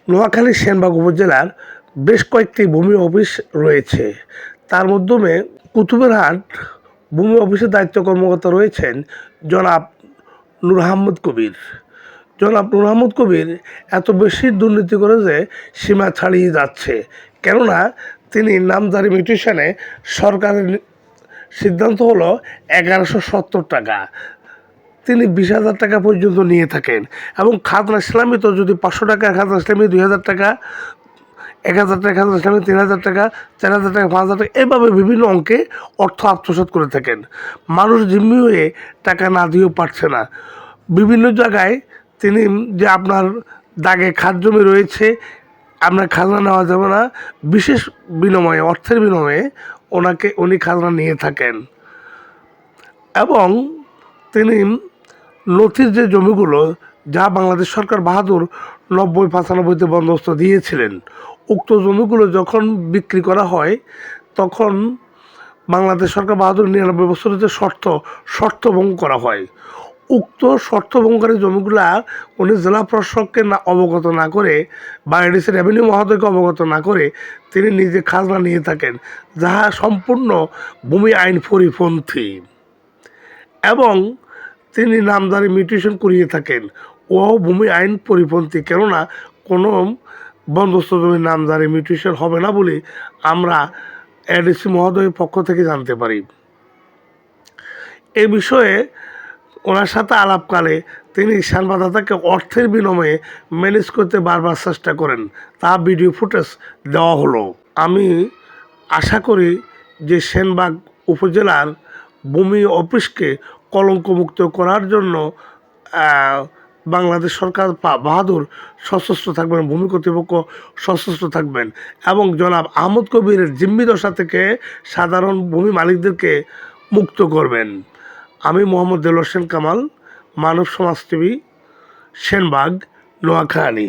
নোয়াখালী সেনবাগ উপজেলার বেশ কয়েকটি ভূমি অফিস রয়েছে। তার মাধ্যমে কুতুবেরহাট ভূমি অফিসের দায়িত্ব কর্মকর্তা রয়েছেন জনাব নূর আহমদ কবির। জনাব নূর আহমদ কবির এত বেশি দুর্নীতি করে যে সীমা ছাড়িয়ে যাচ্ছে। কেননা তিনি নামজারি মিউটেশনে সরকারের সিদ্ধান্ত হলো 1170 টাকা, তিনি 20,000 টাকা পর্যন্ত নিয়ে থাকেন। এবং খাজনা ইসলামী তো যদি 500 টাকা, খাজনা ইসলামী 2,000 টাকা, 1,000 টাকা খাজনা ইসলামী, 3,000 টাকা, 4,000 টাকা, 5,000 টাকা, এভাবে বিভিন্ন অঙ্কে অর্থ আত্মসাৎ করে থাকেন। মানুষ জিম্মি হয়ে টাকা না দিয়েও পারছে না। বিভিন্ন জায়গায় তিনি যে আপনার দাগে খাত জমি রয়েছে, আপনার খাজনা নেওয়া যাবে না, বিশেষ বিনিময়ে, অর্থের বিনিময়ে উনি খাজনা নিয়ে থাকেন। এবং তিনি নথির যে জমিগুলো, যা বাংলাদেশ সরকার বাহাদুর 90-95-তে বন্দোবস্ত দিয়েছিলেন, উক্ত জমিগুলো যখন বিক্রি করা হয় তখন বাংলাদেশ সরকার বাহাদুর 99 বছরের যে শর্ত ভঙ্গ করা হয়। উক্ত শর্ত ভঙ্গকারী জমিগুলা উনি জেলা প্রশাসককে অবগত না করে বা এডিসি রেভিনিউ মহোদয়কে অবগত না করে তিনি নিজে খাজনা নিয়ে থাকেন, যাহা সম্পূর্ণ ভূমি আইন পরিপন্থী। এবং তিনি নামজারি মিউটেশন করিয়ে থাকেন, ও ভূমি আইন পরিপন্থী। কেননা কোনো বন্দোবস্ত জমির নামজারি মিউটেশন হবে না বলে আমরা এডিসি মহোদয়ের পক্ষ থেকে জানতে পারি। এ বিষয়ে ওনার সাথে আলাপকালে তিনি সাংবাদিককে অর্থের বিনিময়ে ম্যানেজ করতে বারবার চেষ্টা করেন, তা ভিডিও ফুটেজ দেওয়া হলো। আমি আশা করি যে সেনবাগ উপজেলার ভূমি অফিসকে কলঙ্কমুক্ত করার জন্য বাংলাদেশ সরকার বাহাদুর সশস্ত্র থাকবেন, ভূমি কর্তৃপক্ষ সশস্ত্র থাকবেন এবং জনাব আহমদ কবিরের জিম্মি দশা থেকে সাধারণ ভূমি মালিকদেরকে মুক্ত করবেন। আমি মোহাম্মদ দেলোয়ার হোসেন কামাল, মানব সমাজ টিভি, সেনবাগ, নোয়াখালী।